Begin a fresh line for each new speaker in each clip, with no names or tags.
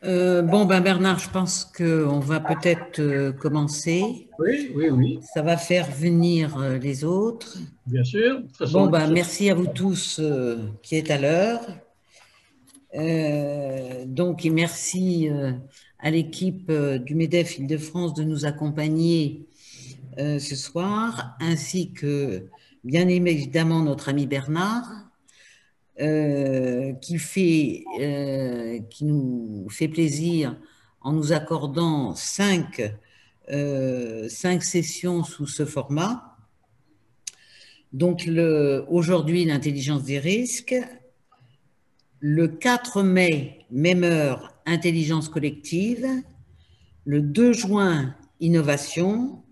Bon, ben Bernard, je pense qu'on va peut-être commencer.
Oui, oui, oui,
Ça va faire venir les autres.
bien sûr. De toute
Bon,
façon,
ben merci à vous tous qui êtes à l'heure. Donc, et merci à l'équipe du MEDEF Île-de-France de nous accompagner ce soir, ainsi que bien évidemment notre ami Bernard, qui nous fait plaisir en nous accordant cinq sessions sous ce format. Donc, aujourd'hui, l'intelligence des risques. Le 4 mai, même heure, intelligence collective. Le 2 juin, innovation.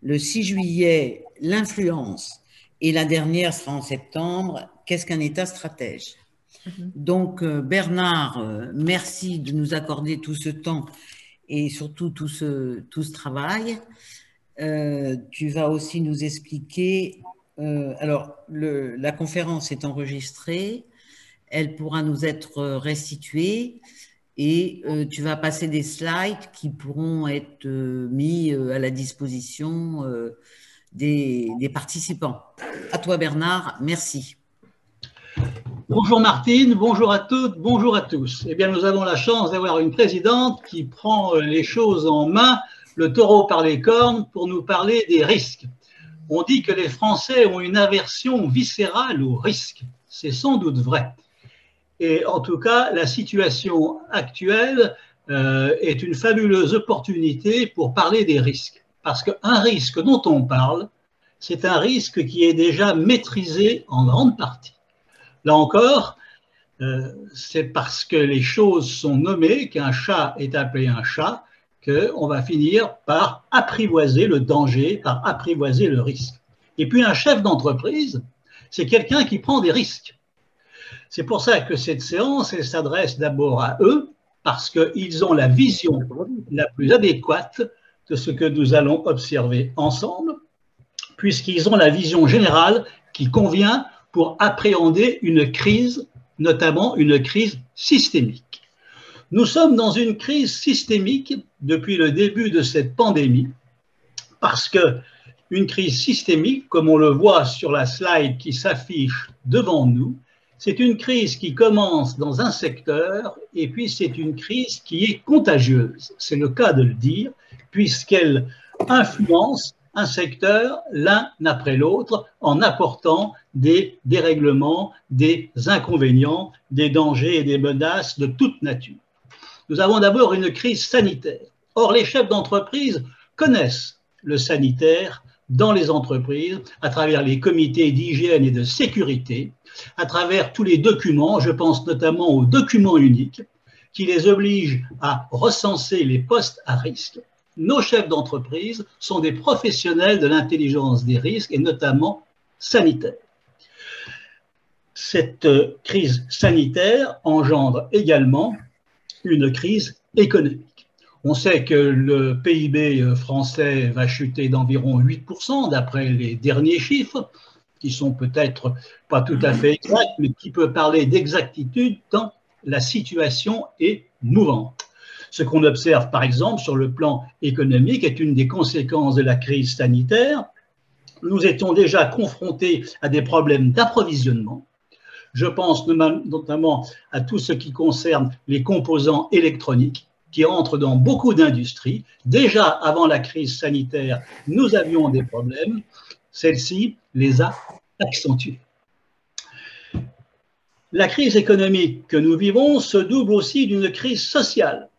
Le 6 juillet, l'influence. Et la dernière sera en septembre. Qu'est-ce qu'un État stratège? Donc, Bernard, merci de nous accorder tout ce temps et surtout tout ce travail. Tu vas aussi nous expliquer. Alors, la conférence est enregistrée. Elle pourra nous être restituée et tu vas passer des slides qui pourront être mis à la disposition des participants. À toi, Bernard. Merci.
bonjour Martine, bonjour à toutes, bonjour à tous. Eh bien, nous avons la chance d'avoir une présidente qui prend les choses en main, le taureau par les cornes, pour nous parler des risques. On dit que les Français ont une aversion viscérale aux risques. C'est sans doute vrai. Et en tout cas, la situation actuelle est une fabuleuse opportunité pour parler des risques. Parce qu'un risque dont on parle, c'est un risque qui est déjà maîtrisé en grande partie. Là encore, c'est parce que les choses sont nommées, qu'un chat est appelé un chat, qu'on va finir par apprivoiser le danger, par apprivoiser le risque. Et puis un chef d'entreprise, c'est quelqu'un qui prend des risques. C'est pour ça que cette séance, elle s'adresse d'abord à eux, parce qu'ils ont la vision la plus adéquate de ce que nous allons observer ensemble, puisqu'ils ont la vision générale qui convient pour appréhender une crise, notamment une crise systémique. Nous sommes dans une crise systémique depuis le début de cette pandémie, parce que une crise systémique, comme on le voit sur la slide qui s'affiche devant nous, c'est une crise qui commence dans un secteur et puis c'est une crise qui est contagieuse. C'est le cas de le dire, puisqu'elle influence un secteur l'un après l'autre en apportant des dérèglements, des inconvénients, des dangers et des menaces de toute nature. Nous avons d'abord une crise sanitaire. Or, les chefs d'entreprise connaissent le sanitaire dans les entreprises à travers les comités d'hygiène et de sécurité, à travers tous les documents, je pense notamment aux documents uniques, qui les obligent à recenser les postes à risque. Nos chefs d'entreprise sont des professionnels de l'intelligence des risques et notamment sanitaires. Cette crise sanitaire engendre également une crise économique. On sait que le PIB français va chuter d'environ 8% d'après les derniers chiffres, qui sont peut-être pas tout à fait exacts, mais qui peut parler d'exactitude tant la situation est mouvante. Ce qu'on observe par exemple sur le plan économique est une des conséquences de la crise sanitaire. Nous étions déjà confrontés à des problèmes d'approvisionnement. Je pense notamment à tout ce qui concerne les composants électroniques qui entrent dans beaucoup d'industries. Déjà avant la crise sanitaire, nous avions des problèmes. Celle-ci les a accentués. La crise économique que nous vivons se double aussi d'une crise sociale.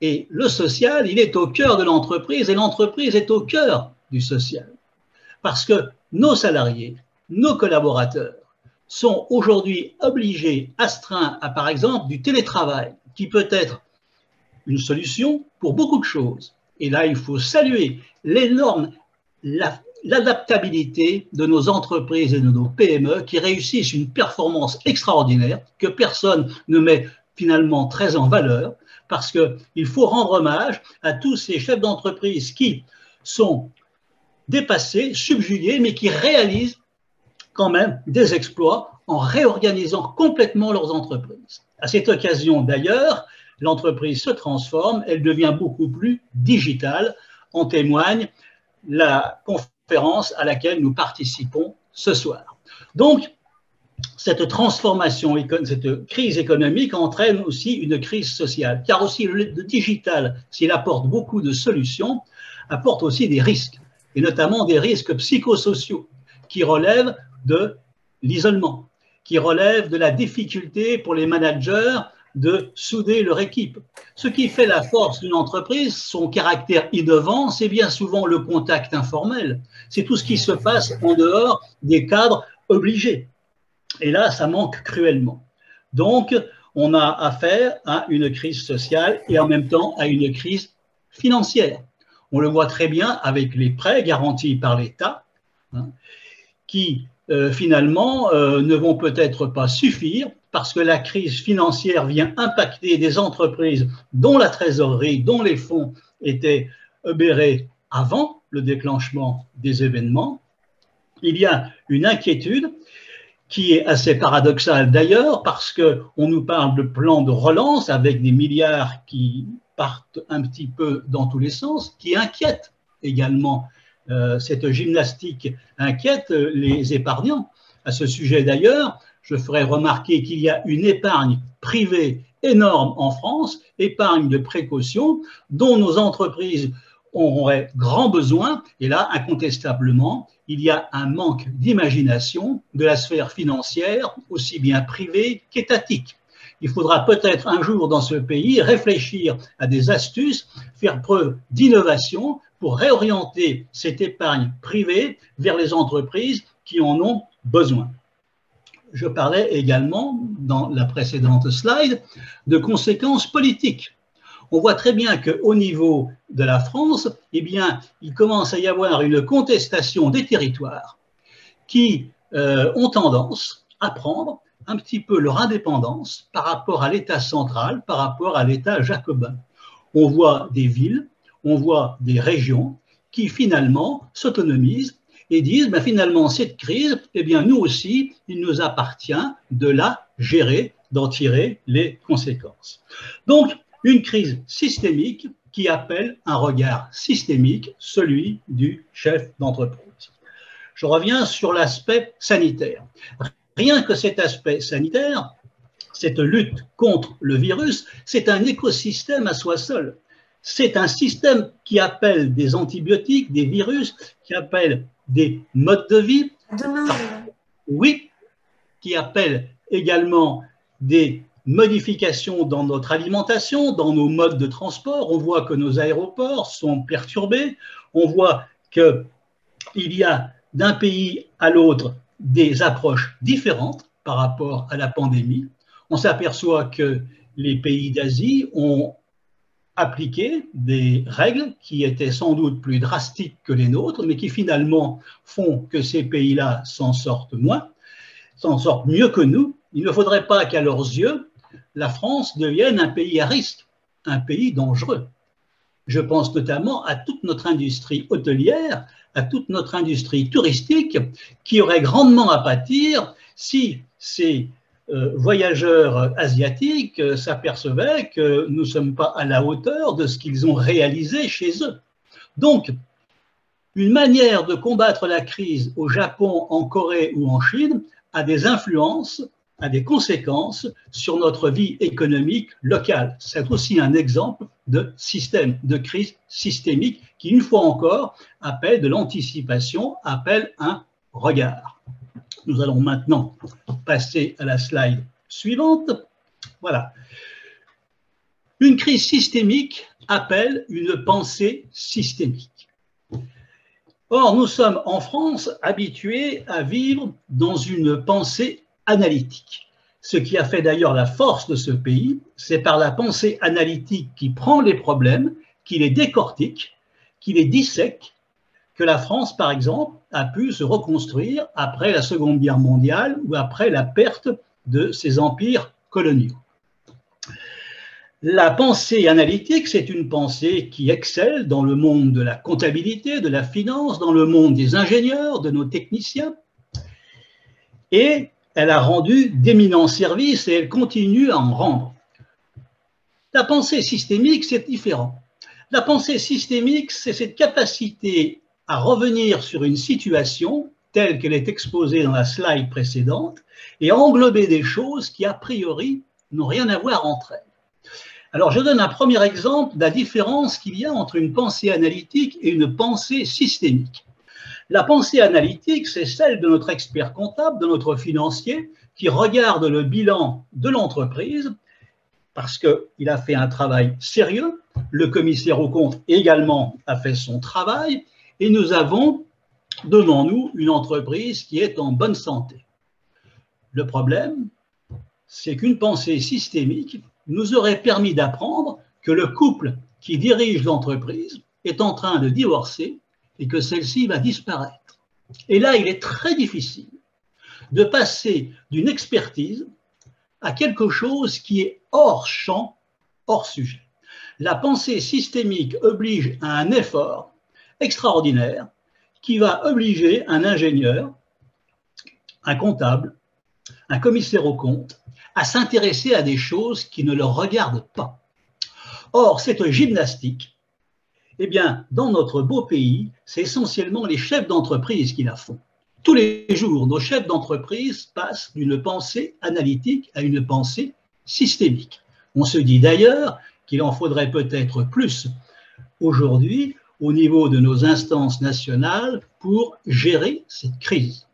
Et le social, il est au cœur de l'entreprise et l'entreprise est au cœur du social. Parce que nos salariés, nos collaborateurs sont aujourd'hui obligés, astreints à, par exemple, du télétravail, qui peut être une solution pour beaucoup de choses. Et là, il faut saluer l'adaptabilité de nos entreprises et de nos PME qui réussissent une performance extraordinaire que personne ne met finalement très en valeur, parce qu'il faut rendre hommage à tous ces chefs d'entreprise qui sont dépassés, subjugués, mais qui réalisent quand même des exploits en réorganisant complètement leurs entreprises. À cette occasion, d'ailleurs, l'entreprise se transforme, elle devient beaucoup plus digitale. En témoigne la conférence à laquelle nous participons ce soir. Donc, cette transformation, cette crise économique entraîne aussi une crise sociale, car aussi le digital, s'il apporte beaucoup de solutions, apporte aussi des risques, et notamment des risques psychosociaux qui relèvent de l'isolement, qui relèvent de la difficulté pour les managers de souder leur équipe. Ce qui fait la force d'une entreprise, son caractère innovant, c'est bien souvent le contact informel. C'est tout ce qui se passe en dehors des cadres obligés. Et là, ça manque cruellement. Donc, on a affaire à une crise sociale et en même temps à une crise financière. On le voit très bien avec les prêts garantis par l'État, hein, qui finalement ne vont peut-être pas suffire parce que la crise financière vient impacter des entreprises dont la trésorerie, dont les fonds étaient obérés avant le déclenchement des événements. Il y a une inquiétude qui est assez paradoxale d'ailleurs parce qu'on nous parle de plan de relance avec des milliards qui partent un petit peu dans tous les sens, qui inquiète également. Cette gymnastique inquiète les épargnants. À ce sujet d'ailleurs, je ferai remarquer qu'il y a une épargne privée énorme en France, épargne de précaution, dont nos entreprises auraient grand besoin. Et là, incontestablement, il y a un manque d'imagination de la sphère financière, aussi bien privée qu'étatique. Il faudra peut-être un jour dans ce pays réfléchir à des astuces, faire preuve d'innovation pour réorienter cette épargne privée vers les entreprises qui en ont besoin. Je parlais également, dans la précédente slide, de conséquences politiques. On voit très bien qu'au niveau de la France, eh bien, il commence à y avoir une contestation des territoires qui ont tendance à prendre un petit peu leur indépendance par rapport à l'État central, par rapport à l'État jacobin. On voit des villes, on voit des régions qui finalement s'autonomisent et disent ben, finalement cette crise, eh bien nous aussi, il nous appartient de la gérer, d'en tirer les conséquences. Donc, une crise systémique qui appelle un regard systémique, celui du chef d'entreprise. Je reviens sur l'aspect sanitaire. Rien que cet aspect sanitaire, cette lutte contre le virus, c'est un écosystème à soi seul. C'est un système qui appelle des antibiotiques, des virus, qui appelle des modes de vie. Oui, qui appelle également des modifications dans notre alimentation, dans nos modes de transport. On voit que nos aéroports sont perturbés. On voit qu'il y a d'un pays à l'autre des approches différentes par rapport à la pandémie. On s'aperçoit que les pays d'Asie ont appliqué des règles qui étaient sans doute plus drastiques que les nôtres, mais qui finalement font que ces pays-là s'en sortent moins, s'en sortent mieux que nous. Il ne faudrait pas qu'à leurs yeux, la France devienne un pays à risque, un pays dangereux. Je pense notamment à toute notre industrie hôtelière, à toute notre industrie touristique qui aurait grandement à pâtir si ces voyageurs asiatiques s'apercevaient que nous ne sommes pas à la hauteur de ce qu'ils ont réalisé chez eux. Donc, une manière de combattre la crise au Japon, en Corée ou en Chine a des influences, a des conséquences sur notre vie économique locale. C'est aussi un exemple de système, de crise systémique qui, une fois encore, appelle de l'anticipation, appelle un regard. Nous allons maintenant passer à la slide suivante. Voilà. Une crise systémique appelle une pensée systémique. Or, nous sommes en France habitués à vivre dans une pensée analytique. Ce qui a fait d'ailleurs la force de ce pays, c'est par la pensée analytique qui prend les problèmes, qui les décortique, qui les dissèque, que la France, par exemple, a pu se reconstruire après la Seconde Guerre mondiale ou après la perte de ses empires coloniaux. La pensée analytique, c'est une pensée qui excelle dans le monde de la comptabilité, de la finance, dans le monde des ingénieurs, de nos techniciens. Et elle a rendu d'éminents services et elle continue à en rendre. La pensée systémique, c'est différent. La pensée systémique, c'est cette capacité à revenir sur une situation telle qu'elle est exposée dans la slide précédente et à englober des choses qui, a priori, n'ont rien à voir entre elles. Alors, je donne un premier exemple de la différence qu'il y a entre une pensée analytique et une pensée systémique. La pensée analytique, c'est celle de notre expert comptable, de notre financier, qui regarde le bilan de l'entreprise parce qu'il a fait un travail sérieux, le commissaire aux comptes également a fait son travail, et nous avons devant nous une entreprise qui est en bonne santé. Le problème, c'est qu'une pensée systémique nous aurait permis d'apprendre que le couple qui dirige l'entreprise est en train de divorcer et que celle-ci va disparaître. Et là, il est très difficile de passer d'une expertise à quelque chose qui est hors champ, hors sujet. La pensée systémique oblige à un effort extraordinaire qui va obliger un ingénieur, un comptable, un commissaire aux comptes à s'intéresser à des choses qui ne le regardent pas. Or, cette gymnastique, eh bien, dans notre beau pays, c'est essentiellement les chefs d'entreprise qui la font. Tous les jours, nos chefs d'entreprise passent d'une pensée analytique à une pensée systémique. On se dit d'ailleurs qu'il en faudrait peut-être plus aujourd'hui au niveau de nos instances nationales pour gérer cette crise.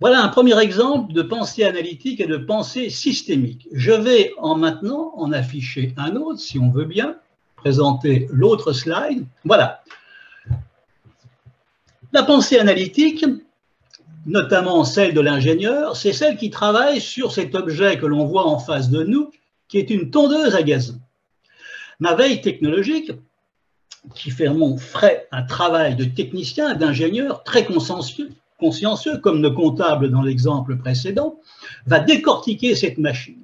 Voilà un premier exemple de pensée analytique et de pensée systémique. Je vais maintenant en afficher un autre, si on veut bien, présenter l'autre slide. Voilà. La pensée analytique, notamment celle de l'ingénieur, c'est celle qui travaille sur cet objet que l'on voit en face de nous, qui est une tondeuse à gazon. Ma veille technologique, qui fait mon frais un travail de technicien, d'ingénieur très consciencieux, comme le comptable dans l'exemple précédent, va décortiquer cette machine.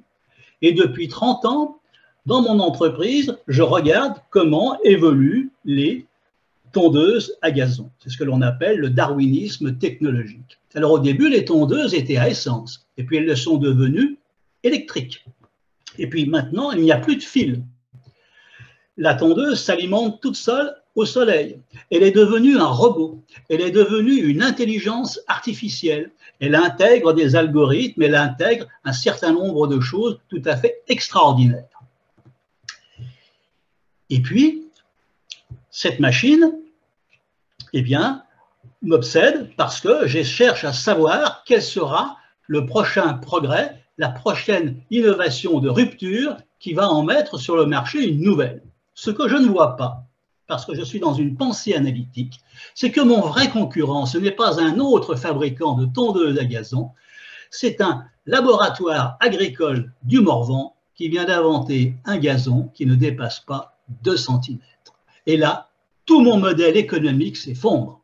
Et depuis 30 ans, dans mon entreprise, je regarde comment évoluent les tondeuses à gazon. C'est ce que l'on appelle le darwinisme technologique. Alors au début, les tondeuses étaient à essence, et puis elles le sont devenues électriques. Et puis maintenant, il n'y a plus de fil. La tondeuse s'alimente toute seule au soleil. Elle est devenue un robot. Elle est devenue une intelligence artificielle. Elle intègre des algorithmes, elle intègre un certain nombre de choses tout à fait extraordinaires. Et puis, cette machine, eh bien, m'obsède parce que je cherche à savoir quel sera le prochain progrès, la prochaine innovation de rupture qui va en mettre sur le marché une nouvelle. Ce que je ne vois pas, parce que je suis dans une pensée analytique, c'est que mon vrai concurrent, ce n'est pas un autre fabricant de tondeuses à gazon, c'est un laboratoire agricole du Morvan qui vient d'inventer un gazon qui ne dépasse pas 2 cm. Et là, tout mon modèle économique s'effondre.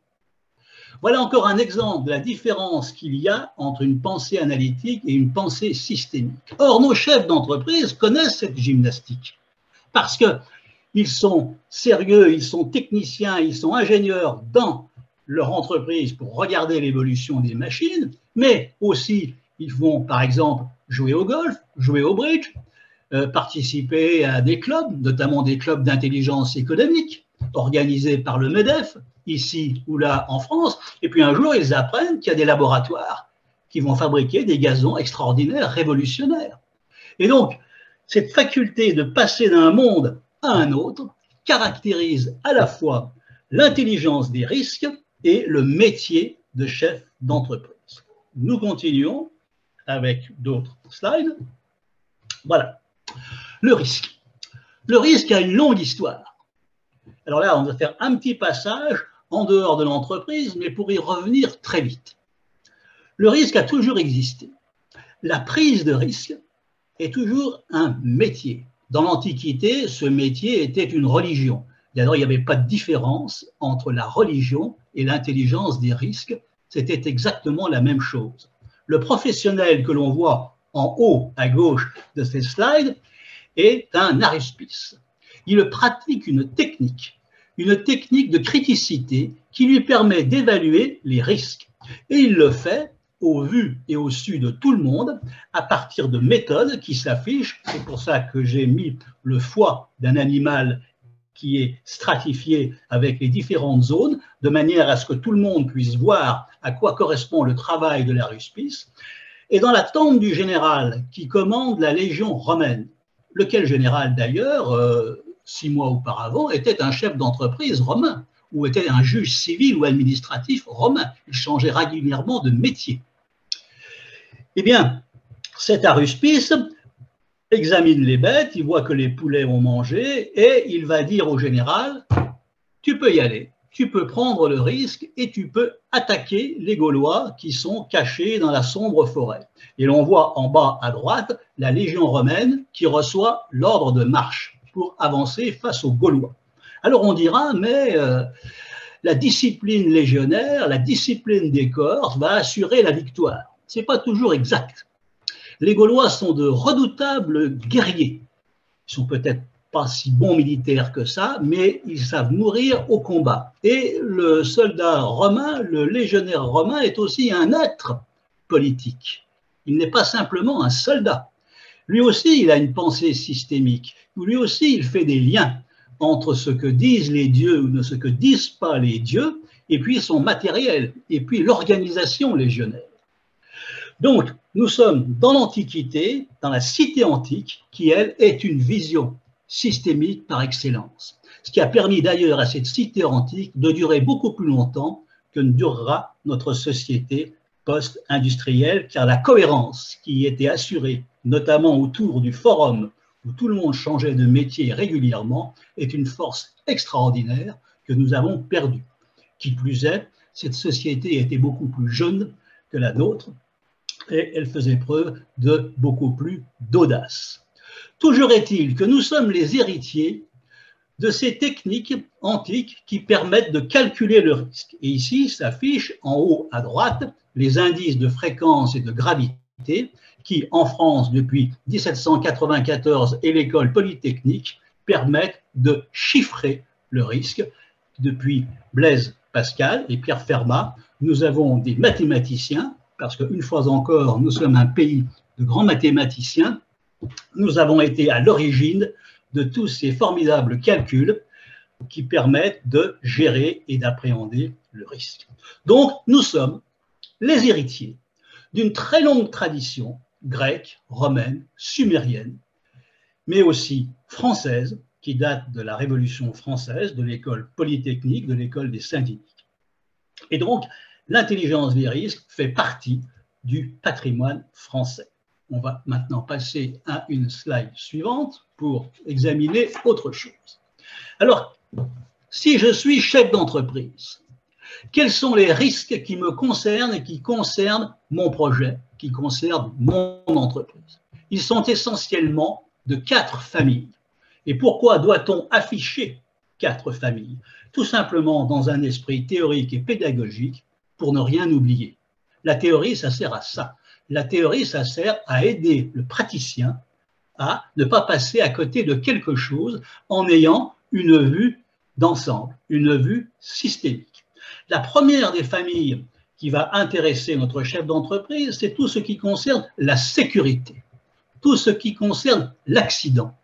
Voilà encore un exemple de la différence qu'il y a entre une pensée analytique et une pensée systémique. Or, nos chefs d'entreprise connaissent cette gymnastique parce qu'ils sont sérieux, ils sont techniciens, ils sont ingénieurs dans leur entreprise pour regarder l'évolution des machines, mais aussi ils vont, par exemple, jouer au golf, jouer au bridge, participer à des clubs, notamment des clubs d'intelligence économique, organisés par le MEDEF, ici ou là en France, et puis un jour, ils apprennent qu'il y a des laboratoires qui vont fabriquer des gazons extraordinaires, révolutionnaires. Et donc, cette faculté de passer d'un monde à un autre caractérise à la fois l'intelligence des risques et le métier de chef d'entreprise. Nous continuons avec d'autres slides. Voilà. Le risque. Le risque a une longue histoire. Alors là, on va faire un petit passage en dehors de l'entreprise, mais pour y revenir très vite. Le risque a toujours existé. La prise de risque est toujours un métier. Dans l'Antiquité, ce métier était une religion. D'ailleurs, il n'y avait pas de différence entre la religion et l'intelligence des risques. C'était exactement la même chose. Le professionnel que l'on voit en haut à gauche de ces slides est un aruspice. Il pratique une technique de criticité qui lui permet d'évaluer les risques. Et il le fait au vu et au su de tout le monde à partir de méthodes qui s'affichent. C'est pour ça que j'ai mis le foie d'un animal qui est stratifié avec les différentes zones, de manière à ce que tout le monde puisse voir à quoi correspond le travail de l'aruspice. Et dans la tente du général qui commande la Légion romaine, lequel général d'ailleurs, 6 mois auparavant, était un chef d'entreprise romain, ou était un juge civil ou administratif romain. Il changeait régulièrement de métier. Eh bien, cet aruspice examine les bêtes, il voit que les poulets ont mangé et il va dire au général, tu peux y aller, tu peux prendre le risque et tu peux attaquer les Gaulois qui sont cachés dans la sombre forêt. Et l'on voit en bas à droite la Légion romaine qui reçoit l'ordre de marche pour avancer face aux Gaulois. Alors on dira, mais la discipline légionnaire, la discipline des corps va assurer la victoire. Ce n'est pas toujours exact. Les Gaulois sont de redoutables guerriers. Ils sont peut-être pas si bons militaires que ça, mais ils savent mourir au combat. Et le soldat romain, le légionnaire romain, est aussi un être politique. Il n'est pas simplement un soldat. Lui aussi, il a une pensée systémique. Lui aussi, il fait des liens entre ce que disent les dieux ou ce que disent pas les dieux, et puis son matériel, et puis l'organisation légionnaire. Donc, nous sommes dans l'Antiquité, dans la cité antique, qui, elle, est une vision systémique par excellence. Ce qui a permis d'ailleurs à cette cité antique de durer beaucoup plus longtemps que ne durera notre société post-industrielle, car la cohérence qui était assurée, notamment autour du forum, où tout le monde changeait de métier régulièrement, est une force extraordinaire que nous avons perdue. Qui plus est, cette société était beaucoup plus jeune que la nôtre, et elle faisait preuve de beaucoup plus d'audace. Toujours est-il que nous sommes les héritiers de ces techniques antiques qui permettent de calculer le risque. Et ici s'affichent en haut à droite les indices de fréquence et de gravité qui, en France, depuis 1794 et l'école polytechnique, permettent de chiffrer le risque. Depuis Blaise Pascal et Pierre Fermat, nous avons des mathématiciens, parce qu'une fois encore, nous sommes un pays de grands mathématiciens, nous avons été à l'origine de tous ces formidables calculs qui permettent de gérer et d'appréhender le risque. Donc, nous sommes les héritiers d'une très longue tradition grecque, romaine, sumérienne, mais aussi française, qui date de la Révolution française, de l'école polytechnique, de l'école des syndics. Et donc, l'intelligence des risques fait partie du patrimoine français. On va maintenant passer à une slide suivante pour examiner autre chose. Alors, si je suis chef d'entreprise, quels sont les risques qui me concernent et qui concernent mon projet, qui concernent mon entreprise? Ils sont essentiellement de 4 familles. Et pourquoi doit-on afficher 4 familles? Tout simplement dans un esprit théorique et pédagogique pour ne rien oublier. La théorie, ça sert à ça. La théorie, ça sert à aider le praticien à ne pas passer à côté de quelque chose en ayant une vue d'ensemble, une vue systémique. La première des familles qui va intéresser notre chef d'entreprise, c'est tout ce qui concerne la sécurité, tout ce qui concerne l'accident.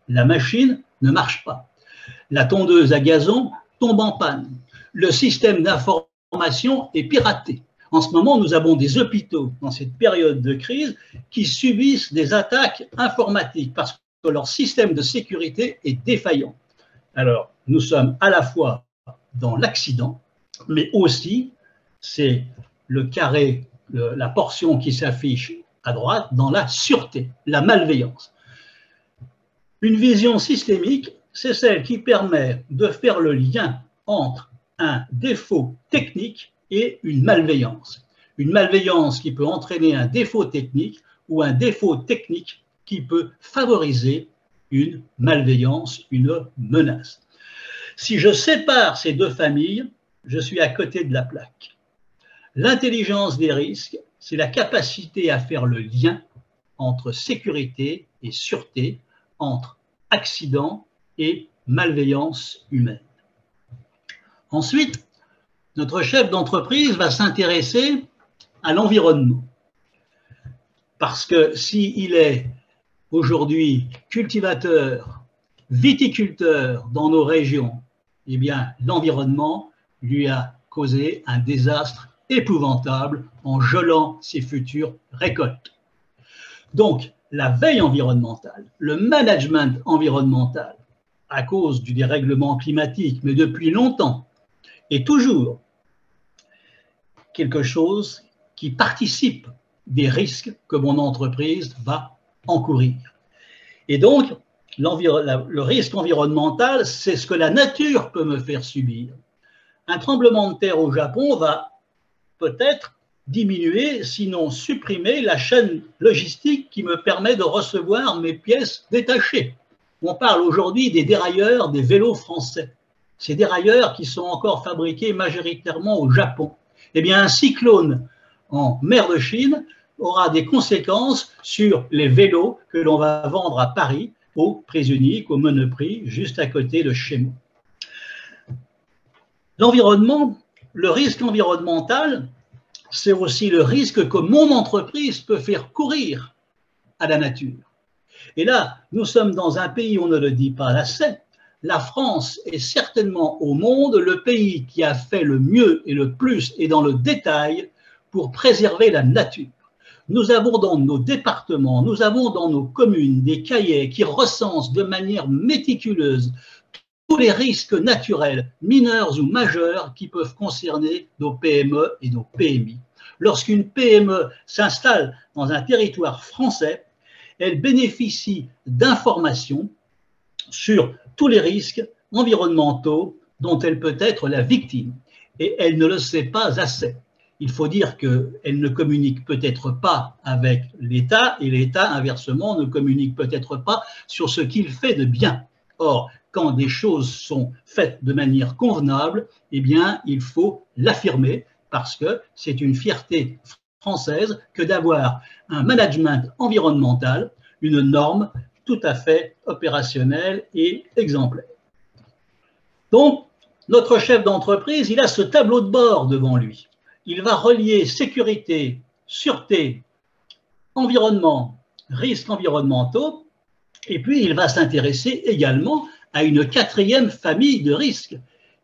La machine ne marche pas. La tondeuse à gazon tombe en panne. Le système d'information est piraté. En ce moment, nous avons des hôpitaux dans cette période de crise qui subissent des attaques informatiques parce que leur système de sécurité est défaillant. Alors, nous sommes à la fois dans l'accident, mais aussi, c'est le carré, la portion qui s'affiche à droite, dans la sûreté, la malveillance. Une vision systémique, c'est celle qui permet de faire le lien entre un défaut technique et une malveillance. Une malveillance qui peut entraîner un défaut technique ou un défaut technique qui peut favoriser une malveillance, une menace. Si je sépare ces 2 familles, je suis à côté de la plaque. L'intelligence des risques, c'est la capacité à faire le lien entre sécurité et sûreté, entre accident et malveillance humaine. Ensuite, notre chef d'entreprise va s'intéresser à l'environnement. Parce que s'il est aujourd'hui cultivateur, viticulteur dans nos régions, eh bien l'environnement lui a causé un désastre épouvantable en gelant ses futures récoltes. Donc, la veille environnementale, le management environnemental, à cause du dérèglement climatique, mais depuis longtemps, est toujours quelque chose qui participe des risques que mon entreprise va encourir. Et donc, le risque environnemental, c'est ce que la nature peut me faire subir. Un tremblement de terre au Japon va peut-être diminuer, sinon supprimer la chaîne logistique qui me permet de recevoir mes pièces détachées. On parle aujourd'hui des dérailleurs des vélos français. Ces dérailleurs qui sont encore fabriqués majoritairement au Japon. Eh bien, un cyclone en mer de Chine aura des conséquences sur les vélos que l'on va vendre à Paris, au prix unique, au Monoprix, juste à côté de chez moi. L'environnement, le risque environnemental, c'est aussi le risque que mon entreprise peut faire courir à la nature. Et là, nous sommes dans un pays, on ne le dit pas assez, la France est certainement au monde le pays qui a fait le mieux et le plus et dans le détail pour préserver la nature. Nous avons dans nos départements, nous avons dans nos communes des cahiers qui recensent de manière méticuleuse tous les risques naturels, mineurs ou majeurs, qui peuvent concerner nos PME et nos PMI. Lorsqu'une PME s'installe dans un territoire français, elle bénéficie d'informations sur tous les risques environnementaux dont elle peut être la victime. Et elle ne le sait pas assez. Il faut dire qu'elle ne communique peut-être pas avec l'État, et l'État, inversement, ne communique peut-être pas sur ce qu'il fait de bien. Or, quand des choses sont faites de manière convenable, eh bien, il faut l'affirmer, parce que c'est une fierté française que d'avoir un management environnemental, une norme tout à fait opérationnelle et exemplaire. Donc, notre chef d'entreprise, il a ce tableau de bord devant lui. Il va relier sécurité, sûreté, environnement, risques environnementaux, et puis il va s'intéresser également à une quatrième famille de risques,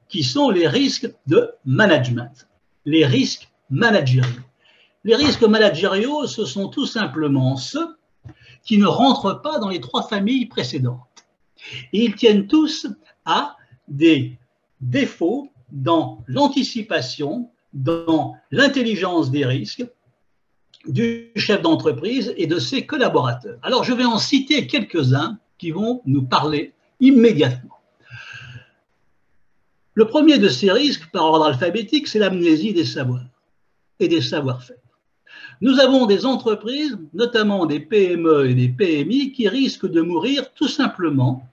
qui sont les risques de management, les risques managériaux. Les risques managériaux, ce sont tout simplement ceux qui ne rentrent pas dans les trois familles précédentes. Et ils tiennent tous à des défauts dans l'anticipation, dans l'intelligence des risques du chef d'entreprise et de ses collaborateurs. Alors, je vais en citer quelques-uns qui vont nous parler immédiatement. Le premier de ces risques, par ordre alphabétique, c'est l'amnésie des savoirs et des savoir-faire. Nous avons des entreprises, notamment des PME et des PMI, qui risquent de mourir tout simplement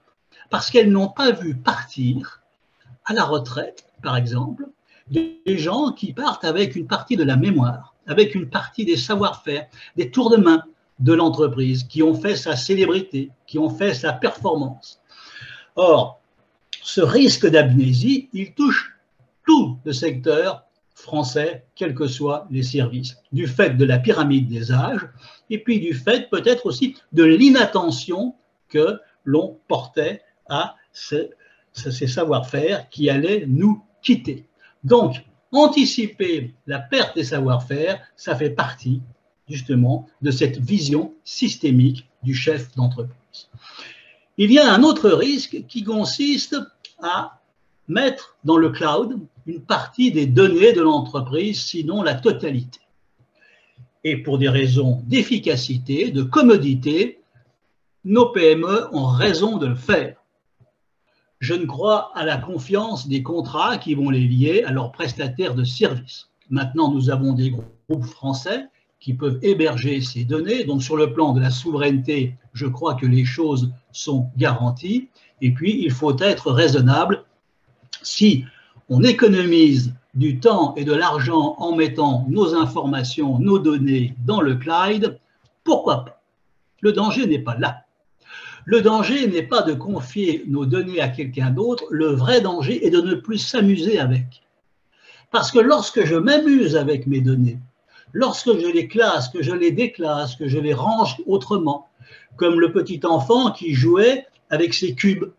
parce qu'elles n'ont pas vu partir à la retraite, par exemple, des gens qui partent avec une partie de la mémoire, avec une partie des savoir-faire, des tours de main de l'entreprise, qui ont fait sa célébrité, qui ont fait sa performance. Or, ce risque d'amnésie, il touche tout le secteur français, quels que soient les services, du fait de la pyramide des âges, et puis du fait peut-être aussi de l'inattention que l'on portait à ces savoir-faire qui allaient nous quitter. Donc, anticiper la perte des savoir-faire, ça fait partie justement de cette vision systémique du chef d'entreprise. Il y a un autre risque qui consiste à mettre dans le cloud une partie des données de l'entreprise, sinon la totalité. Et pour des raisons d'efficacité, de commodité, nos PME ont raison de le faire. Je ne crois à la confiance des contrats qui vont les lier à leurs prestataires de services. Maintenant, nous avons des groupes français qui peuvent héberger ces données. Donc, sur le plan de la souveraineté, je crois que les choses sont garanties. Et puis, il faut être raisonnable. Si on économise du temps et de l'argent en mettant nos informations, nos données dans le cloud, pourquoi pas? Le danger n'est pas là. Le danger n'est pas de confier nos données à quelqu'un d'autre, le vrai danger est de ne plus s'amuser avec. Parce que lorsque je m'amuse avec mes données, Lorsque je les classe, que je les déclasse, que je les range autrement, comme le petit enfant qui jouait avec ses cubes,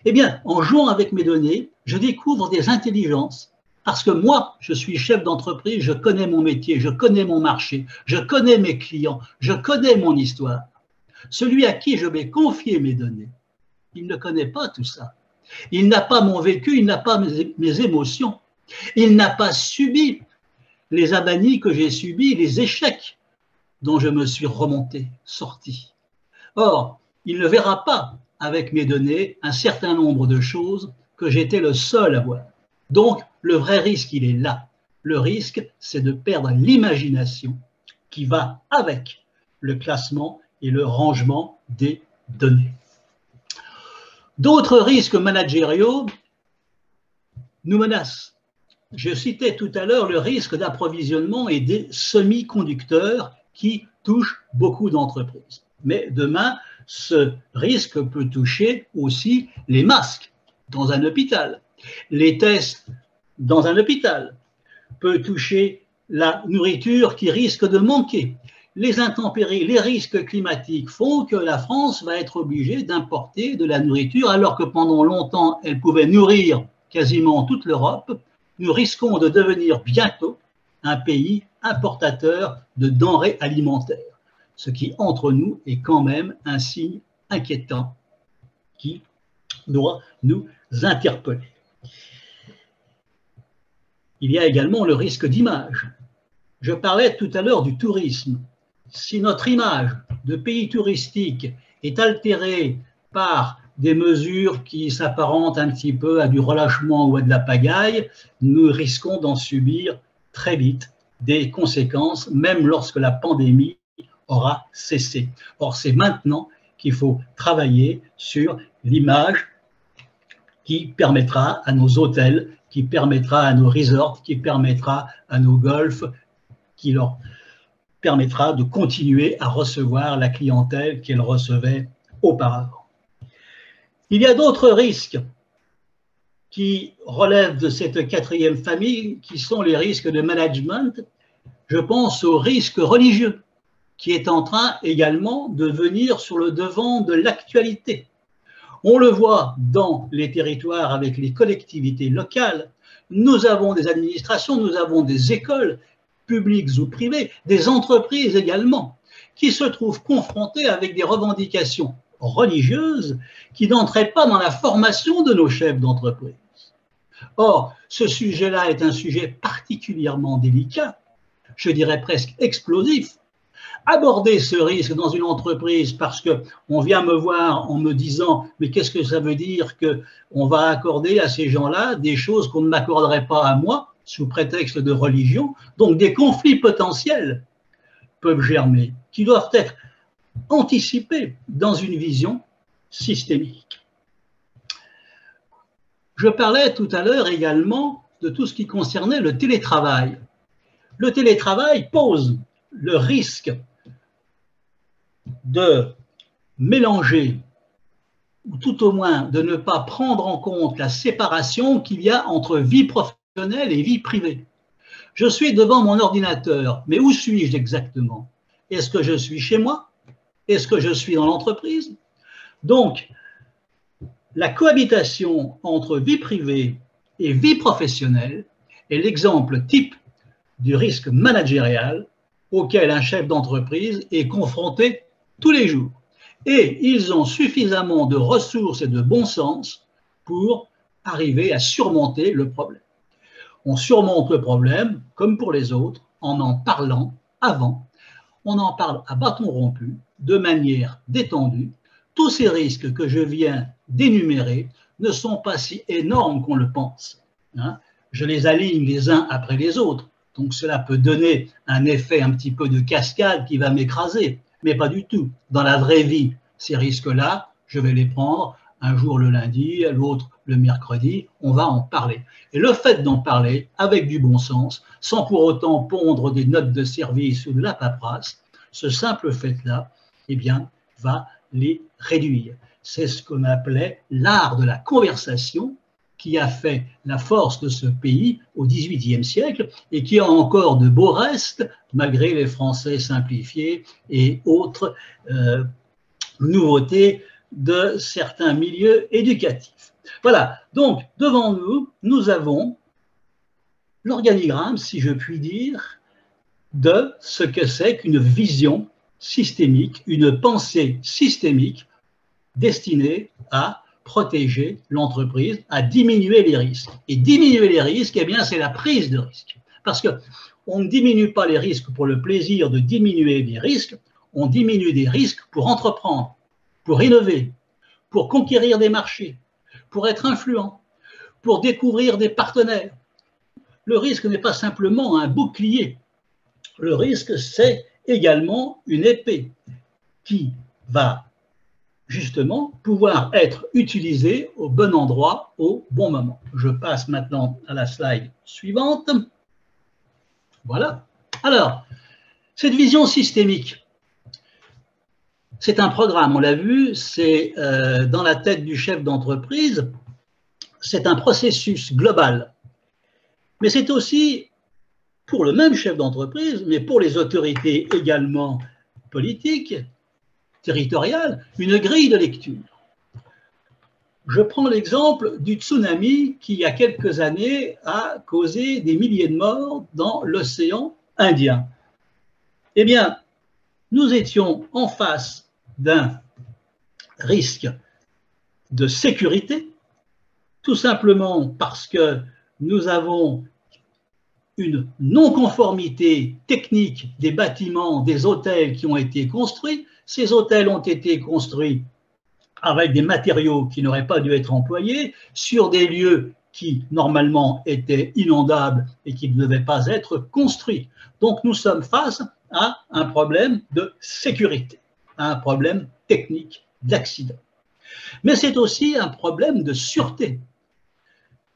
eh bien, en jouant avec mes données, je découvre des intelligences. Parce que moi, je suis chef d'entreprise, je connais mon métier, je connais mon marché, je connais mes clients, je connais mon histoire. Celui à qui je vais confier mes données, il ne connaît pas tout ça. Il n'a pas mon vécu, il n'a pas mes émotions. Il n'a pas subi les abannys que j'ai subis, les échecs dont je me suis remonté, sorti. Or, il ne verra pas avec mes données un certain nombre de choses que j'étais le seul à voir. Donc, le vrai risque, il est là. Le risque, c'est de perdre l'imagination qui va avec le classement et le rangement des données. D'autres risques managériaux nous menacent. Je citais tout à l'heure le risque d'approvisionnement et des semi-conducteurs qui touchent beaucoup d'entreprises. Mais demain, ce risque peut toucher aussi les masques dans un hôpital, les tests dans un hôpital, peut toucher la nourriture qui risque de manquer. Les intempéries, les risques climatiques font que la France va être obligée d'importer de la nourriture alors que pendant longtemps, elle pouvait nourrir quasiment toute l'Europe. Nous risquons de devenir bientôt un pays importateur de denrées alimentaires, ce qui, entre nous, est quand même un signe inquiétant qui doit nous interpeller. Il y a également le risque d'image. Je parlais tout à l'heure du tourisme. Si notre image de pays touristique est altérée par des mesures qui s'apparentent un petit peu à du relâchement ou à de la pagaille, nous risquons d'en subir très vite des conséquences, même lorsque la pandémie aura cessé. Or, c'est maintenant qu'il faut travailler sur l'image qui permettra à nos hôtels, qui permettra à nos resorts, qui permettra à nos golfs, qui leur permettra de continuer à recevoir la clientèle qu'elles recevaient auparavant. Il y a d'autres risques qui relèvent de cette quatrième famille, qui sont les risques de management. Je pense au risque religieux, qui est en train également de venir sur le devant de l'actualité. On le voit dans les territoires avec les collectivités locales. Nous avons des administrations, nous avons des écoles, publiques ou privées, des entreprises également, qui se trouvent confrontées avec des revendications religieuses qui n'entraient pas dans la formation de nos chefs d'entreprise. Or, ce sujet-là est un sujet particulièrement délicat, je dirais presque explosif. Aborder ce risque dans une entreprise parce qu'on vient me voir en me disant « mais qu'est-ce que ça veut dire qu'on va accorder à ces gens-là des choses qu'on ne m'accorderait pas à moi ?» sous prétexte de religion. Donc des conflits potentiels peuvent germer, qui doivent être anticipés dans une vision systémique. Je parlais tout à l'heure également de tout ce qui concernait le télétravail. Le télétravail pose le risque de mélanger, ou tout au moins de ne pas prendre en compte la séparation qu'il y a entre vie professionnelle et vie privée. Je suis devant mon ordinateur, mais où suis-je exactement? Est-ce que je suis chez moi? Est-ce que je suis dans l'entreprise? Donc, la cohabitation entre vie privée et vie professionnelle est l'exemple type du risque managérial auquel un chef d'entreprise est confronté tous les jours. Et ils ont suffisamment de ressources et de bon sens pour arriver à surmonter le problème. On surmonte le problème, comme pour les autres, en parlant avant. On en parle à bâton rompu, de manière détendue. Tous ces risques que je viens d'énumérer ne sont pas si énormes qu'on le pense. Je les aligne les uns après les autres. Donc cela peut donner un effet un petit peu de cascade qui va m'écraser, mais pas du tout. Dans la vraie vie, ces risques-là, je vais les prendre un jour le lundi, l'autre le mercredi, on va en parler. Et le fait d'en parler avec du bon sens, sans pour autant pondre des notes de service ou de la paperasse, ce simple fait-là, eh bien, va les réduire. C'est ce qu'on appelait l'art de la conversation qui a fait la force de ce pays au XVIIIe siècle et qui a encore de beaux restes, malgré les Français simplifiés et autres nouveautés de certains milieux éducatifs. Voilà, donc devant nous, nous avons l'organigramme, si je puis dire, de ce que c'est qu'une vision systémique, une pensée systémique destinée à protéger l'entreprise, à diminuer les risques. Et diminuer les risques, eh bien, c'est la prise de risque. Parce qu'on ne diminue pas les risques pour le plaisir de diminuer les risques, on diminue des risques pour entreprendre, pour innover, pour conquérir des marchés, pour être influent, pour découvrir des partenaires. Le risque n'est pas simplement un bouclier. Le risque, c'est également une épée qui va justement pouvoir être utilisée au bon endroit, au bon moment. Je passe maintenant à la slide suivante. Voilà. Alors, cette vision systémique, c'est un programme, on l'a vu, c'est dans la tête du chef d'entreprise, c'est un processus global. Mais c'est aussi pour le même chef d'entreprise, mais pour les autorités également politiques, territoriales, une grille de lecture. Je prends l'exemple du tsunami qui, il y a quelques années, a causé des milliers de morts dans l'océan Indien. Eh bien, nous étions en face d'un risque de sécurité, tout simplement parce que nous avons une non-conformité technique des bâtiments, des hôtels qui ont été construits. Ces hôtels ont été construits avec des matériaux qui n'auraient pas dû être employés, sur des lieux qui, normalement, étaient inondables et qui ne devaient pas être construits. Donc, nous sommes face à un problème de sécurité, à un problème technique d'accident. Mais c'est aussi un problème de sûreté,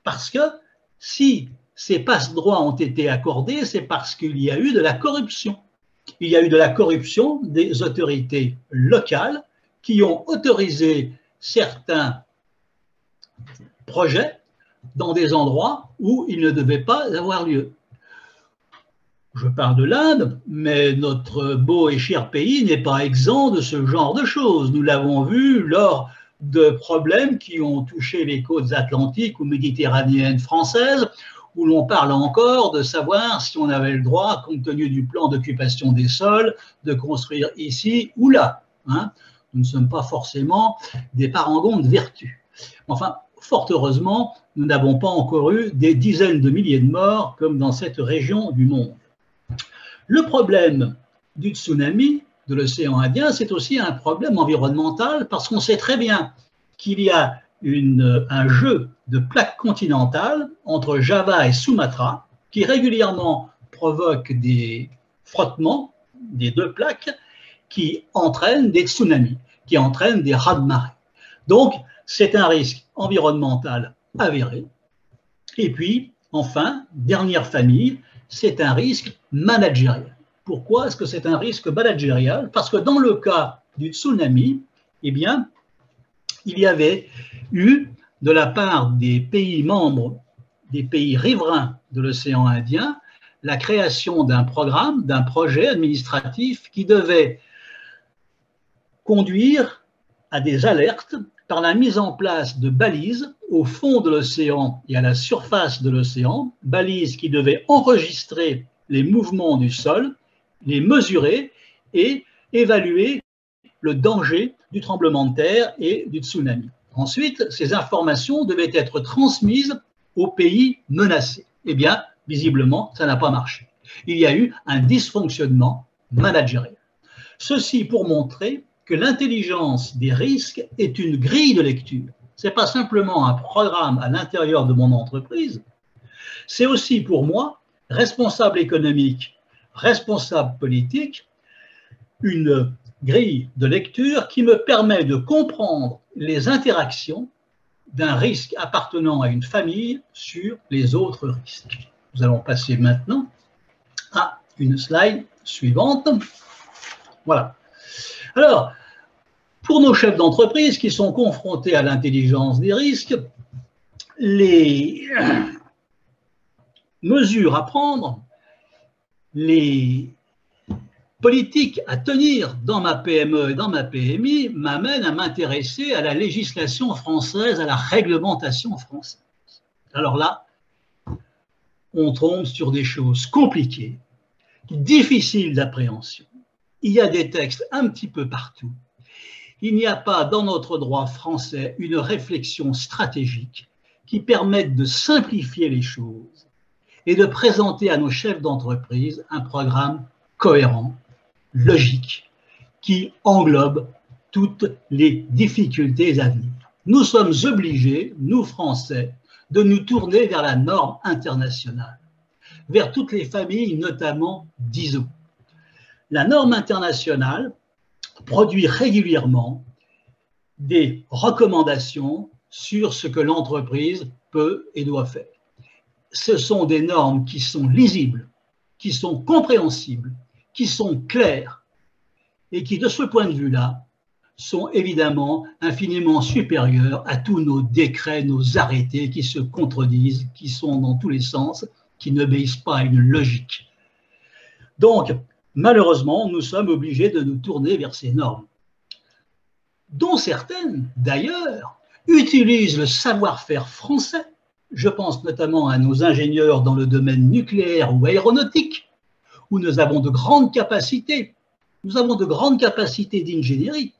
parce que si ces passe-droits ont été accordés, c'est parce qu'il y a eu de la corruption. Il y a eu de la corruption des autorités locales qui ont autorisé certains projets dans des endroits où ils ne devaient pas avoir lieu. Je parle de l'Inde, mais notre beau et cher pays n'est pas exempt de ce genre de choses. Nous l'avons vu lors de problèmes qui ont touché les côtes atlantiques ou méditerranéennes françaises, où l'on parle encore de savoir si on avait le droit, compte tenu du plan d'occupation des sols, de construire ici ou là. Hein. Nous ne sommes pas forcément des parangons de vertu. Enfin, fort heureusement, nous n'avons pas encore eu des dizaines de milliers de morts comme dans cette région du monde. Le problème du tsunami de l'océan Indien, c'est aussi un problème environnemental parce qu'on sait très bien qu'il y a un jeu de plaques continentales entre Java et Sumatra qui régulièrement provoque des frottements des deux plaques qui entraînent des tsunamis, qui entraînent des raz-de-marée. Donc, c'est un risque environnemental avéré. Et puis, enfin, dernière famille, c'est un risque managérial. Pourquoi est-ce que c'est un risque managérial? Parce que dans le cas du tsunami, eh bien, il y avait eu, de la part des pays membres, des pays riverains de l'océan Indien, la création d'un programme, d'un projet administratif qui devait conduire à des alertes par la mise en place de balises au fond de l'océan et à la surface de l'océan, balises qui devaient enregistrer les mouvements du sol, les mesurer et évaluer le danger du tremblement de terre et du tsunami. Ensuite, ces informations devaient être transmises aux pays menacés. Eh bien, visiblement, ça n'a pas marché. Il y a eu un dysfonctionnement managérial. Ceci pour montrer que l'intelligence des risques est une grille de lecture. Ce n'est pas simplement un programme à l'intérieur de mon entreprise, c'est aussi pour moi, responsable économique, responsable politique, une grille de lecture qui me permet de comprendre les interactions d'un risque appartenant à une famille sur les autres risques. Nous allons passer maintenant à une slide suivante. Voilà. Alors, pour nos chefs d'entreprise qui sont confrontés à l'intelligence des risques, les mesures à prendre, les politiques à tenir dans ma PME et dans ma PMI m'amènent à m'intéresser à la législation française, à la réglementation française. Alors là, on tombe sur des choses compliquées, difficiles d'appréhension. Il y a des textes un petit peu partout. Il n'y a pas dans notre droit français une réflexion stratégique qui permette de simplifier les choses et de présenter à nos chefs d'entreprise un programme cohérent, logique, qui englobe toutes les difficultés à venir. Nous sommes obligés, nous Français, de nous tourner vers la norme internationale, vers toutes les familles, notamment d'ISO. La norme internationale produit régulièrement des recommandations sur ce que l'entreprise peut et doit faire. Ce sont des normes qui sont lisibles, qui sont compréhensibles, qui sont claires et qui, de ce point de vue-là, sont évidemment infiniment supérieures à tous nos décrets, nos arrêtés qui se contredisent, qui sont dans tous les sens, qui n'obéissent pas à une logique. Donc, malheureusement, nous sommes obligés de nous tourner vers ces normes, dont certaines, d'ailleurs, utilisent le savoir-faire français. Je pense notamment à nos ingénieurs dans le domaine nucléaire ou aéronautique, où nous avons de grandes capacités. Nous avons de grandes capacités d'ingénierie.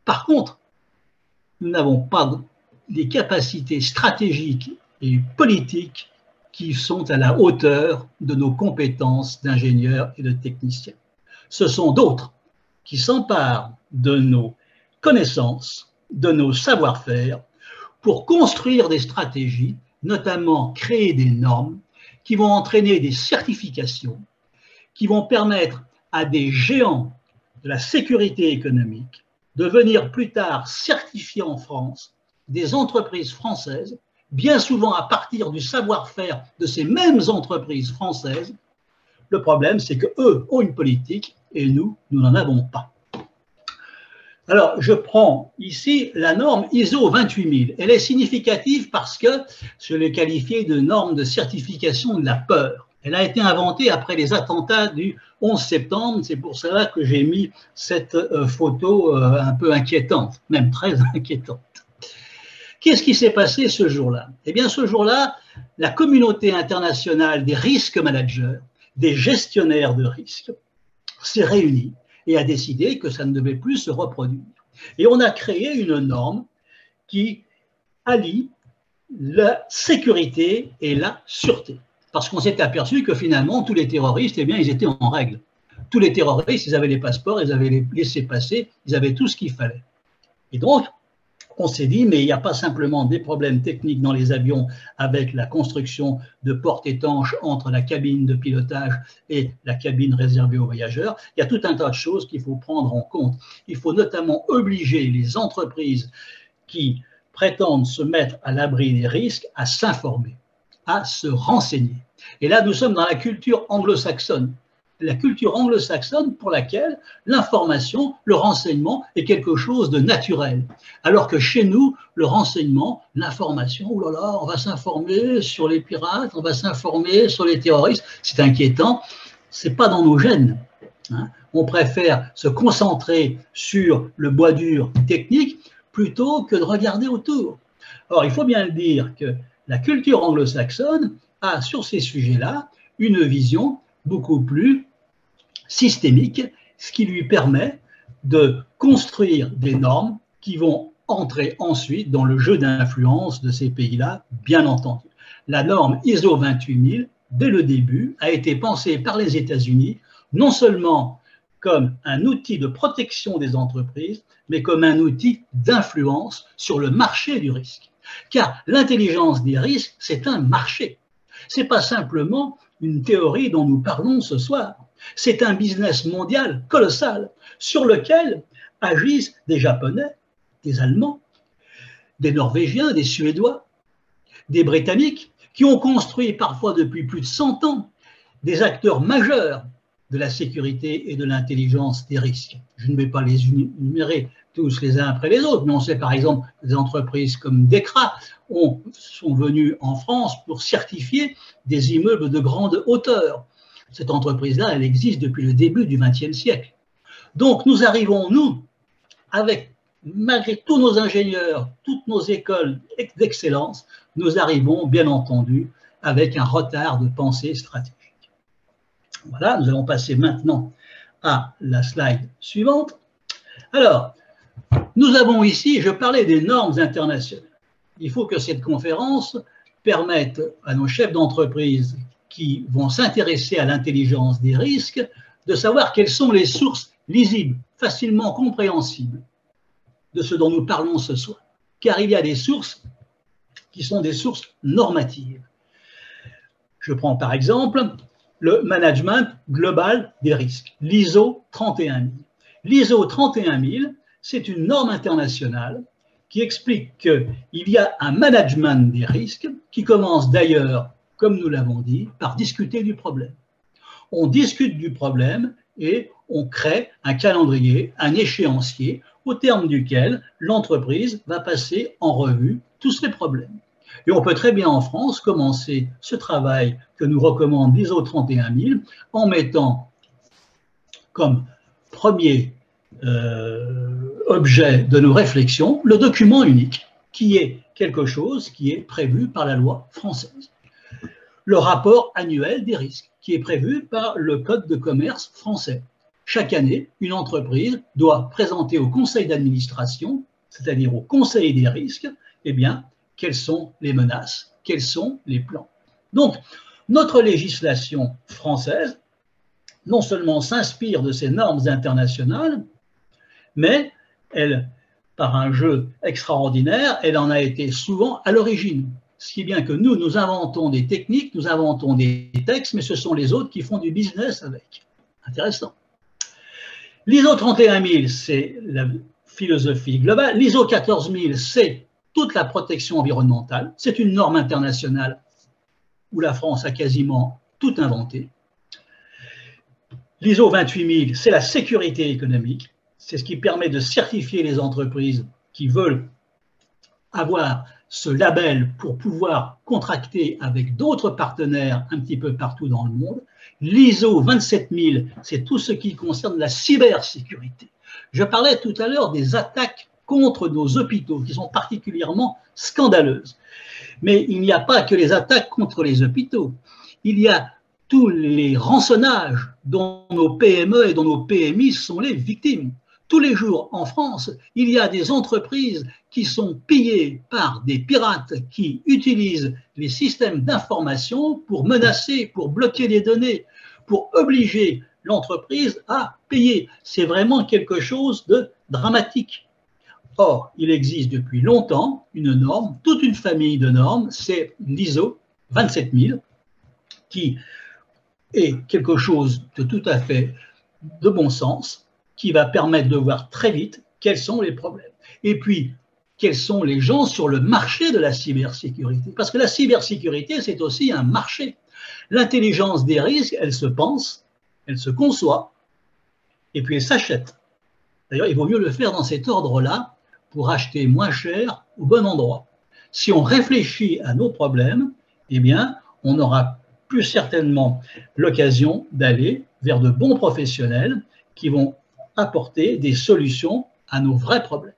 Par contre, nous n'avons pas les capacités stratégiques et politiques qui sont à la hauteur de nos compétences d'ingénieurs et de techniciens. Ce sont d'autres qui s'emparent de nos connaissances, de nos savoir-faire, pour construire des stratégies, notamment créer des normes qui vont entraîner des certifications, qui vont permettre à des géants de la sécurité économique de venir plus tard certifier en France des entreprises françaises, bien souvent à partir du savoir-faire de ces mêmes entreprises françaises. Le problème, c'est qu'eux ont une politique et nous n'en avons pas. Alors, je prends ici la norme ISO 28000. Elle est significative parce que je l'ai qualifiée de norme de certification de la peur. Elle a été inventée après les attentats du 11 septembre. C'est pour cela que j'ai mis cette photo un peu inquiétante, même très inquiétante. Qu'est-ce qui s'est passé ce jour-là? Eh bien, ce jour-là, la communauté internationale des risques managers, des gestionnaires de risques, s'est réunie et a décidé que ça ne devait plus se reproduire. Et on a créé une norme qui allie la sécurité et la sûreté. Parce qu'on s'est aperçu que finalement, tous les terroristes, eh bien, ils étaient en règle. Tous les terroristes, ils avaient les passeports, ils avaient les laissés-passer, ils avaient tout ce qu'il fallait. Et donc, on s'est dit, mais il n'y a pas simplement des problèmes techniques dans les avions avec la construction de portes étanches entre la cabine de pilotage et la cabine réservée aux voyageurs. Il y a tout un tas de choses qu'il faut prendre en compte. Il faut notamment obliger les entreprises qui prétendent se mettre à l'abri des risques à s'informer, à se renseigner. Et là, nous sommes dans la culture anglo-saxonne. La culture anglo-saxonne pour laquelle l'information, le renseignement est quelque chose de naturel. Alors que chez nous, le renseignement, l'information, oh là là, on va s'informer sur les pirates, on va s'informer sur les terroristes, c'est inquiétant, c'est pas dans nos gènes. Hein. On préfère se concentrer sur le bois dur technique plutôt que de regarder autour. Or, il faut bien le dire que la culture anglo-saxonne a sur ces sujets-là une vision beaucoup plus systémique, ce qui lui permet de construire des normes qui vont entrer ensuite dans le jeu d'influence de ces pays-là, bien entendu. La norme ISO 28000, dès le début, a été pensée par les États-Unis, non seulement comme un outil de protection des entreprises, mais comme un outil d'influence sur le marché du risque. Car l'intelligence des risques, c'est un marché. Ce n'est pas simplement une théorie dont nous parlons ce soir. C'est un business mondial colossal sur lequel agissent des Japonais, des Allemands, des Norvégiens, des Suédois, des Britanniques, qui ont construit parfois depuis plus de 100 ans des acteurs majeurs de la sécurité et de l'intelligence des risques. Je ne vais pas les énumérer tous les uns après les autres, mais on sait par exemple que des entreprises comme DECRA sont venues en France pour certifier des immeubles de grande hauteur. Cette entreprise-là, elle existe depuis le début du XXe siècle. Donc nous arrivons, nous, avec, malgré tous nos ingénieurs, toutes nos écoles d'excellence, nous arrivons, bien entendu, avec un retard de pensée stratégique. Voilà, nous allons passer maintenant à la slide suivante. Alors, nous avons ici, je parlais des normes internationales. Il faut que cette conférence permette à nos chefs d'entreprise qui vont s'intéresser à l'intelligence des risques de savoir quelles sont les sources lisibles, facilement compréhensibles de ce dont nous parlons ce soir. Car il y a des sources qui sont des sources normatives. Je prends par exemple le management global des risques, l'ISO 31000. L'ISO 31000, c'est une norme internationale qui explique qu'il y a un management des risques qui commence d'ailleurs, comme nous l'avons dit, par discuter du problème. On discute du problème et on crée un calendrier, un échéancier, au terme duquel l'entreprise va passer en revue tous les problèmes. Et on peut très bien en France commencer ce travail que nous recommande l'ISO 31000 en mettant comme premier objet de nos réflexions le document unique, qui est quelque chose qui est prévu par la loi française. Le rapport annuel des risques, qui est prévu par le Code de commerce français. Chaque année, une entreprise doit présenter au conseil d'administration, c'est-à-dire au conseil des risques, eh bien, quelles sont les menaces, quels sont les plans. Donc, notre législation française, non seulement s'inspire de ces normes internationales, mais elle, par un jeu extraordinaire, elle en a été souvent à l'origine. Ce qui est bien que nous, nous inventons des techniques, nous inventons des textes, mais ce sont les autres qui font du business avec. Intéressant. L'ISO 31000, c'est la philosophie globale. L'ISO 14000, c'est toute la protection environnementale. C'est une norme internationale où la France a quasiment tout inventé. L'ISO 28000, c'est la sécurité économique. C'est ce qui permet de certifier les entreprises qui veulent avoir ce label pour pouvoir contracter avec d'autres partenaires un petit peu partout dans le monde. L'ISO 27000, c'est tout ce qui concerne la cybersécurité. Je parlais tout à l'heure des attaques contre nos hôpitaux qui sont particulièrement scandaleuses. Mais il n'y a pas que les attaques contre les hôpitaux. Il y a tous les rançonnages dont nos PME et dont nos PMI sont les victimes. Tous les jours en France, il y a des entreprises qui sont pillées par des pirates qui utilisent les systèmes d'information pour menacer, pour bloquer les données, pour obliger l'entreprise à payer. C'est vraiment quelque chose de dramatique. Or, il existe depuis longtemps une norme, toute une famille de normes, c'est l'ISO 27000, qui est quelque chose de tout à fait de bon sens, qui va permettre de voir très vite quels sont les problèmes. Et puis, quels sont les gens sur le marché de la cybersécurité. Parce que la cybersécurité, c'est aussi un marché. L'intelligence des risques, elle se pense, elle se conçoit, et puis elle s'achète. D'ailleurs, il vaut mieux le faire dans cet ordre-là pour acheter moins cher au bon endroit. Si on réfléchit à nos problèmes, eh bien, on aura plus certainement l'occasion d'aller vers de bons professionnels qui vont apporter des solutions à nos vrais problèmes.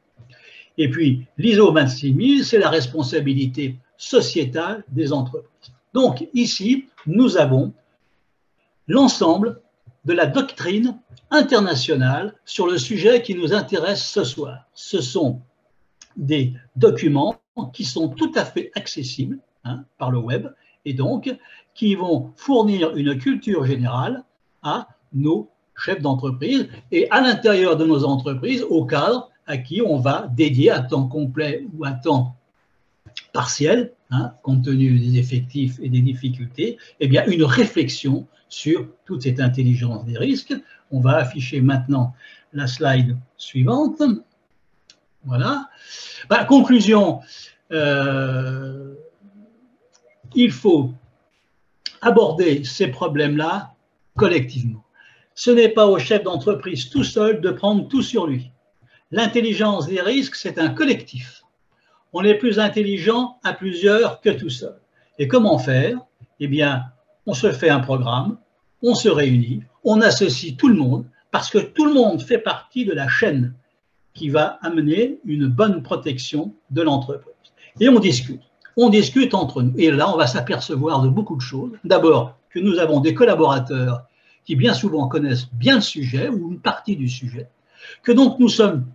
Et puis, l'ISO 26000, c'est la responsabilité sociétale des entreprises. Donc, ici, nous avons l'ensemble de la doctrine internationale sur le sujet qui nous intéresse ce soir. Ce sont des documents qui sont tout à fait accessibles par le web et donc qui vont fournir une culture générale à nos chefs d'entreprise et à l'intérieur de nos entreprises, aux cadres à qui on va dédier à temps complet ou à temps partiel, compte tenu des effectifs et des difficultés, eh bien une réflexion sur toute cette intelligence des risques. On va afficher maintenant la slide suivante. Voilà. Conclusion, il faut aborder ces problèmes-là collectivement. ce n'est pas au chef d'entreprise tout seul de prendre tout sur lui. L'intelligence des risques, c'est un collectif. On est plus intelligent à plusieurs que tout seul. Et comment faire? Eh bien, on se fait un programme, on se réunit, on associe tout le monde, parce que tout le monde fait partie de la chaîne qui va amener une bonne protection de l'entreprise. Et on discute entre nous. Et là, on va s'apercevoir de beaucoup de choses. D'abord, que nous avons des collaborateurs qui bien souvent connaissent bien le sujet ou une partie du sujet, que donc nous sommes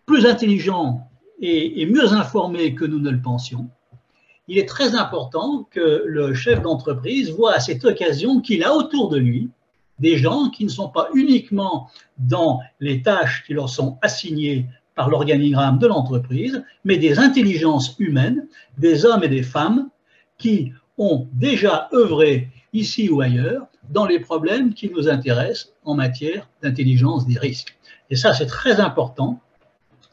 plus intelligents et mieux informés que nous ne le pensions. Il est très important que le chef d'entreprise voit à cette occasion qu'il a autour de lui des gens qui ne sont pas uniquement dans les tâches qui leur sont assignées par l'organigramme de l'entreprise, mais des intelligences humaines, des hommes et des femmes qui ont déjà œuvré ici ou ailleurs dans les problèmes qui nous intéressent en matière d'intelligence des risques. Et ça, c'est très important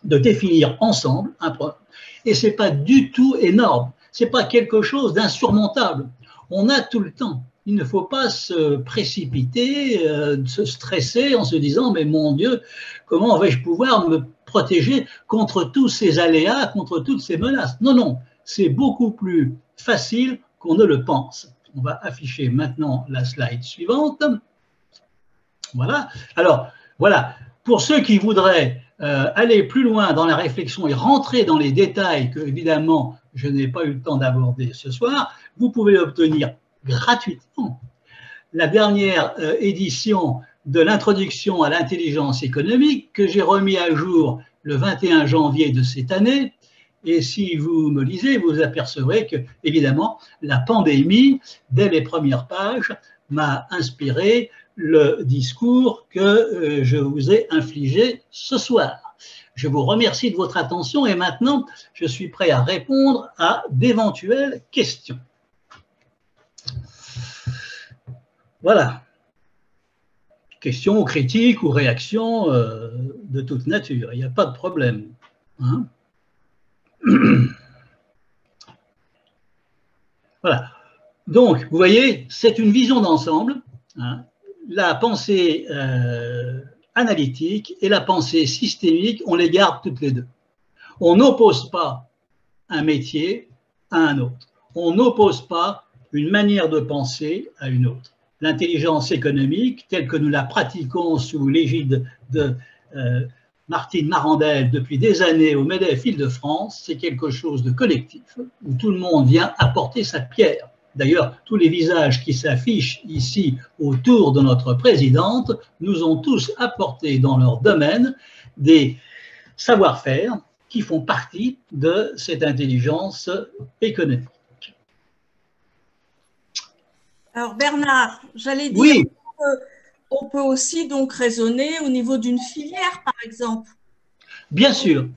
de définir ensemble un problème. Et ce n'est pas du tout énorme, ce n'est pas quelque chose d'insurmontable. On a tout le temps. Il ne faut pas se précipiter, se stresser en se disant « mais mon Dieu, comment vais-je pouvoir me protéger contre tous ces aléas, contre toutes ces menaces ?» Non, non, c'est beaucoup plus facile qu'on ne le pense. On va afficher maintenant la slide suivante. Voilà. Alors, voilà. Pour ceux qui voudraient aller plus loin dans la réflexion et rentrer dans les détails que, évidemment, je n'ai pas eu le temps d'aborder ce soir, vous pouvez obtenir gratuitement la dernière édition de l'introduction à l'intelligence économique que j'ai remis à jour le 21 janvier de cette année. Et si vous me lisez, vous apercevrez que, évidemment, la pandémie, dès les premières pages, m'a inspiré le discours que je vous ai infligé ce soir. Je vous remercie de votre attention et maintenant, je suis prêt à répondre à d'éventuelles questions. Voilà. Questions ou critiques ou réactions de toute nature, il n'y a pas de problème. Hein? Voilà. Donc, vous voyez, c'est une vision d'ensemble. Hein. La pensée analytique et la pensée systémique, on les garde toutes les deux. On n'oppose pas un métier à un autre. On n'oppose pas une manière de penser à une autre. L'intelligence économique, telle que nous la pratiquons sous l'égide de Martine Marandel depuis des années au MEDEF Île-de-France, c'est quelque chose de collectif, où tout le monde vient apporter sa pierre. D'ailleurs, tous les visages qui s'affichent ici autour de notre présidente nous ont tous apporté dans leur domaine des savoir-faire qui font partie de cette intelligence économique.
Alors Bernard, j'allais dire,
oui.
On peut aussi donc raisonner au niveau d'une filière, par exemple.
Bien sûr,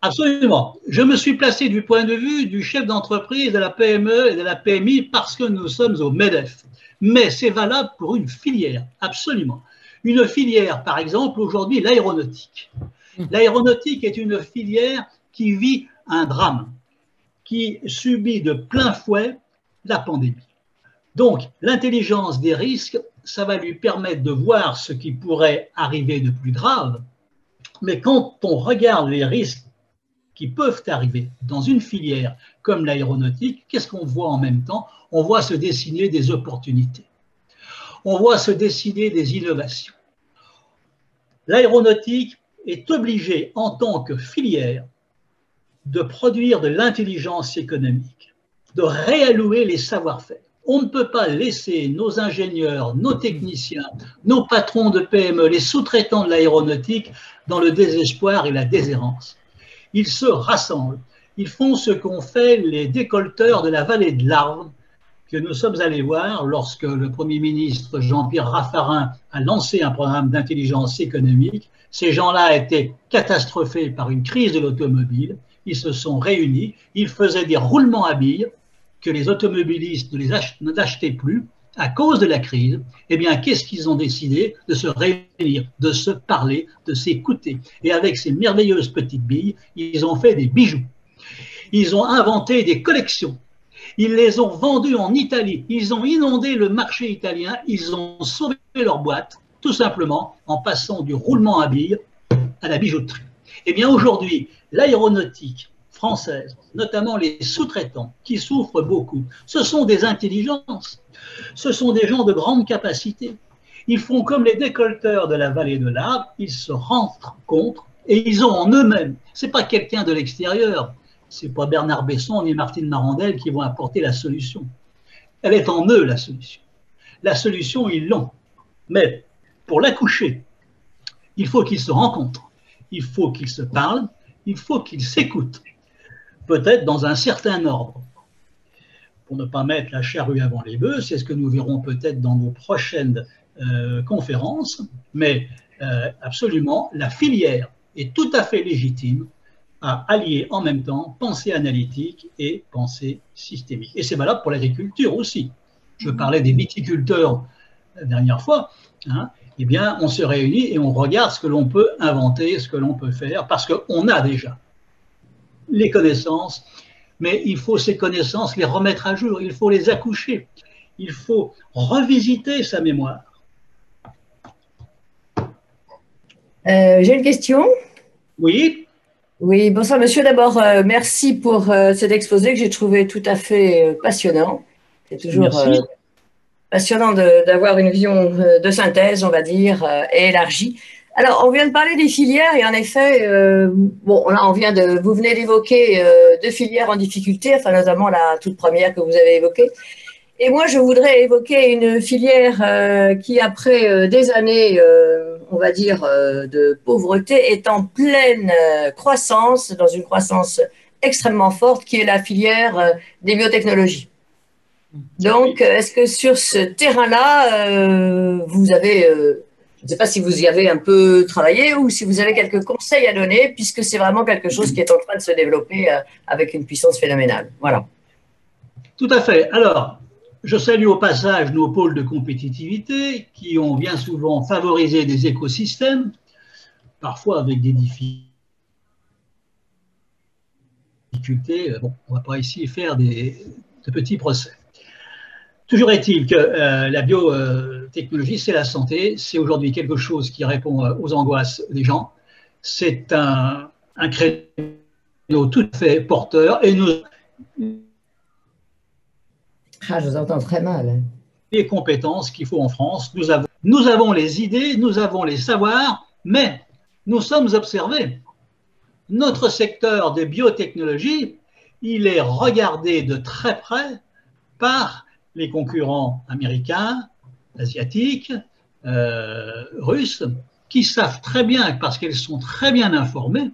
absolument. Je me suis placé du point de vue du chef d'entreprise de la PME et de la PMI parce que nous sommes au MEDEF. Mais c'est valable pour une filière, absolument. Une filière, par exemple, aujourd'hui, l'aéronautique. L'aéronautique est une filière qui vit un drame, qui subit de plein fouet la pandémie. Donc, l'intelligence des risques, ça va lui permettre de voir ce qui pourrait arriver de plus grave. Mais quand on regarde les risques qui peuvent arriver dans une filière comme l'aéronautique, qu'est-ce qu'on voit en même temps? On voit se dessiner des opportunités. On voit se dessiner des innovations. L'aéronautique est obligée en tant que filière de produire de l'intelligence économique, de réallouer les savoir-faire. On ne peut pas laisser nos ingénieurs, nos techniciens, nos patrons de PME, les sous-traitants de l'aéronautique dans le désespoir et la déshérence. Ils se rassemblent. Ils font ce qu'ont fait les décolteurs de la vallée de l'Arve, que nous sommes allés voir lorsque le Premier ministre Jean-Pierre Raffarin a lancé un programme d'intelligence économique. Ces gens-là étaient catastrophés par une crise de l'automobile. Ils se sont réunis, ils faisaient des roulements à billes que les automobilistes n'achetaient plus à cause de la crise. Eh bien, qu'est-ce qu'ils ont décidé? De se réunir, de se parler, de s'écouter. Et avec ces merveilleuses petites billes, ils ont fait des bijoux. Ils ont inventé des collections. Ils les ont vendues en Italie. Ils ont inondé le marché italien. Ils ont sauvé leur boîte. tout simplement en passant du roulement à billes à la bijouterie. Eh bien aujourd'hui, l'aéronautique française, notamment les sous-traitants qui souffrent beaucoup, ce sont des intelligences, ce sont des gens de grande capacité. Ils font comme les décolleteurs de la vallée de l'Arve, ils se rentrent contre et ils ont en eux-mêmes, ce n'est pas quelqu'un de l'extérieur, ce n'est pas Bernard Besson ni Martine Marandel qui vont apporter la solution. Elle est en eux, la solution. La solution, ils l'ont. Mais pour l'accoucher, il faut qu'ils se rencontrent, il faut qu'ils se parlent, il faut qu'ils s'écoutent, peut-être dans un certain ordre. Pour ne pas mettre la charrue avant les bœufs, c'est ce que nous verrons peut-être dans nos prochaines conférences, mais absolument, la filière est tout à fait légitime à allier en même temps pensée analytique et pensée systémique. Et c'est valable pour l'agriculture aussi. Je parlais des viticulteurs la dernière fois, hein, eh bien, on se réunit et on regarde ce que l'on peut inventer, ce que l'on peut faire, parce qu'on a déjà les connaissances, mais il faut ces connaissances les remettre à jour, il faut les accoucher, il faut revisiter sa mémoire.
J'ai une question.
Oui.
Oui, bonsoir monsieur. D'abord, merci pour cet exposé que j'ai trouvé tout à fait passionnant. C'est toujours passionnant d'avoir une vision de synthèse, on va dire, et élargie. Alors, on vient de parler des filières et en effet, bon, là, vous venez d'évoquer deux filières en difficulté, enfin notamment la toute première que vous avez évoquée. Et moi, je voudrais évoquer une filière qui, après des années, on va dire, de pauvreté, est en pleine croissance, dans une croissance extrêmement forte, qui est la filière des biotechnologies. Donc, est-ce que sur ce terrain-là, vous avez, je ne sais pas si vous y avez un peu travaillé ou si vous avez quelques conseils à donner, puisque c'est vraiment quelque chose qui est en train de se développer avec une puissance phénoménale. Voilà.
Tout à fait. Alors, je salue au passage nos pôles de compétitivité qui ont bien souvent favorisé des écosystèmes, parfois avec des difficultés. Bon, on ne va pas ici faire de petits procès. Toujours est-il que la biotechnologie, c'est la santé, c'est aujourd'hui quelque chose qui répond aux angoisses des gens. C'est un créneau tout à fait porteur et nous...
Ah, je vous entends très mal.
Les compétences qu'il faut en France, nous avons les idées, nous avons les savoirs, mais nous sommes observés. Notre secteur de biotechnologie, il est regardé de très près par les concurrents américains, asiatiques, russes, qui savent très bien, parce qu'ils sont très bien informés,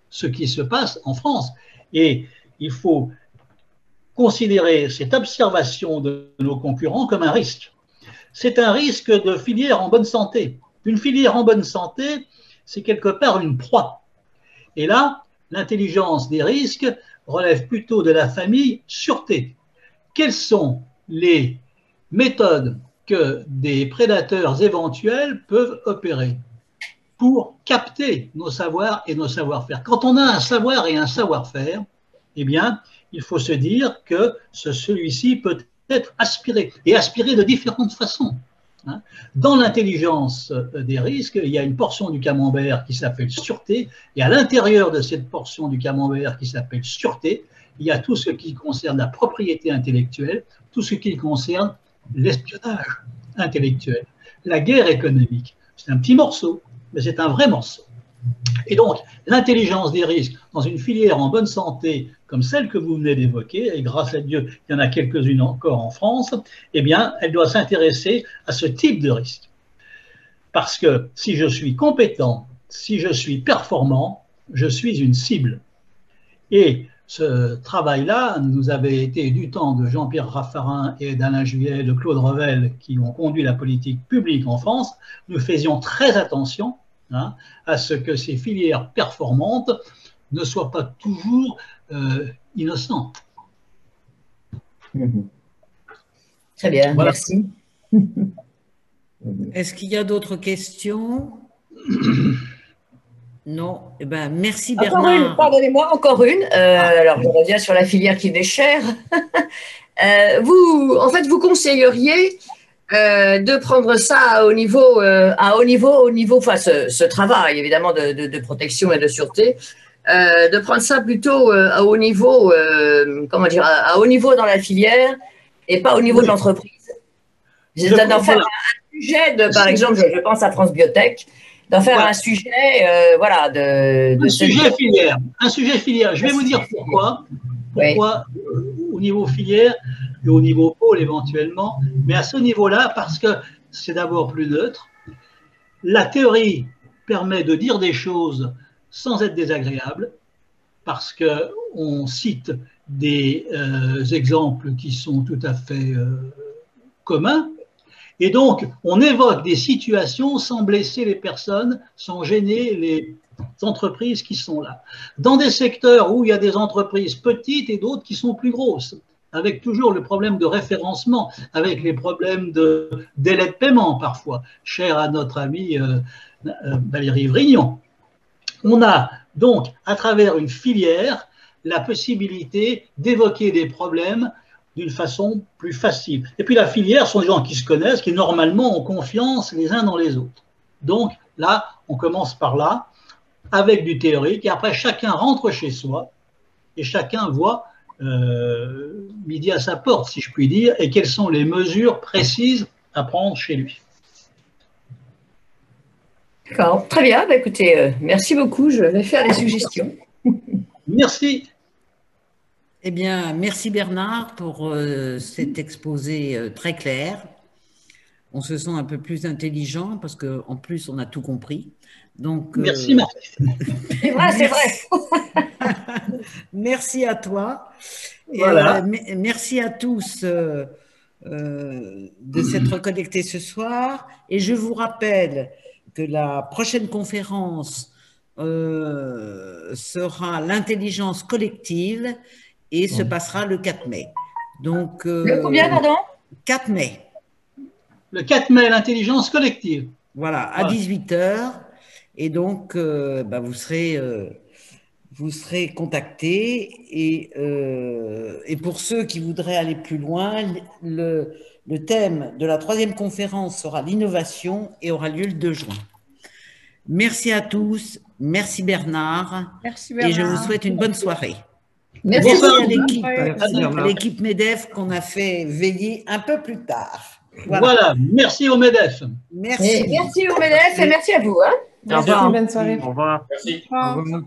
ce qui se passe en France. Et il faut considérer cette observation de nos concurrents comme un risque. C'est un risque de filière en bonne santé. Une filière en bonne santé, c'est quelque part une proie. Et là, l'intelligence des risques relève plutôt de la famille sûreté. Quelles sont les méthodes que des prédateurs éventuels peuvent opérer pour capter nos savoirs et nos savoir-faire? Quand on a un savoir et un savoir-faire, eh bien, il faut se dire que celui-ci peut être aspiré, et aspiré de différentes façons. Dans l'intelligence des risques, il y a une portion du camembert qui s'appelle sûreté, et à l'intérieur de cette portion du camembert qui s'appelle sûreté, il y a tout ce qui concerne la propriété intellectuelle, tout ce qui concerne l'espionnage intellectuel, la guerre économique. C'est un petit morceau, mais c'est un vrai morceau. Et donc, l'intelligence des risques dans une filière en bonne santé comme celle que vous venez d'évoquer, et grâce à Dieu, il y en a quelques-unes encore en France, eh bien, elle doit s'intéresser à ce type de risque. Parce que si je suis compétent, si je suis performant, je suis une cible. Et ce travail-là nous avait été du temps de Jean-Pierre Raffarin et d'Alain Juillet, de Claude Revel, qui ont conduit la politique publique en France. Nous faisions très attention à ce que ces filières performantes ne soient pas toujours innocentes.
Très bien,
voilà.
Merci.
Est-ce qu'il y a d'autres questions? Non. Eh ben, merci Bernard.
Encore une, pardonnez-moi, encore une. Alors, je reviens sur la filière qui est chère. En fait, vous conseilleriez de prendre ça à haut niveau, enfin ce travail évidemment de protection et de sûreté, de prendre ça plutôt à haut niveau, comment dire, à haut niveau dans la filière et pas au niveau de l'entreprise. D'en faire un sujet, par exemple, je pense à France Biotech, d'en faire un sujet, voilà,
un sujet filière. Un sujet filière. Je vais vous dire pourquoi. Pourquoi au niveau filière et au niveau pôle éventuellement, mais à ce niveau-là, parce que c'est d'abord plus neutre. La théorie permet de dire des choses sans être désagréable, parce qu'on cite des exemples qui sont tout à fait communs. Et donc, on évoque des situations sans blesser les personnes, sans gêner les entreprises qui sont là. Dans des secteurs où il y a des entreprises petites et d'autres qui sont plus grosses, avec toujours le problème de référencement, avec les problèmes de délai de paiement parfois, cher à notre ami Valérie Vrignon. On a donc, à travers une filière, la possibilité d'évoquer des problèmes d'une façon plus facile. Et puis la filière sont des gens qui se connaissent, qui normalement ont confiance les uns dans les autres. Donc là, on commence par là, avec du théorique, et après chacun rentre chez soi, et chacun voit midi à sa porte, si je puis dire, et quelles sont les mesures précises à prendre chez lui.
D'accord, très bien. Bah, écoutez, merci beaucoup. Je vais faire les suggestions.
Merci.
Eh bien, merci Bernard pour cet exposé très clair. On se sent un peu plus intelligent parce qu'en plus, on a tout compris. Donc,
merci Martine.
C'est vrai, c'est vrai.
Merci à toi.
Voilà.
Merci à tous de s'être connectés ce soir. Et je vous rappelle que la prochaine conférence sera l'intelligence collective et se passera le 4 mai. Donc,
le combien, pardon?
4 mai.
Le 4 mai, l'intelligence collective.
Voilà, à 18 h. Et donc, vous serez contactés. Et pour ceux qui voudraient aller plus loin, le thème de la 3e conférence sera l'innovation et aura lieu le 2 juin. Merci à tous. Merci Bernard.
Merci Bernard.
Et je vous souhaite une bonne soirée.
Merci
à l'équipe MEDEF qu'on a fait veiller un peu plus tard.
Voilà. Merci au MEDEF.
Merci au MEDEF et merci à vous. Hein.
Merci,
bonne soirée.
Au revoir.
Merci.
Au revoir.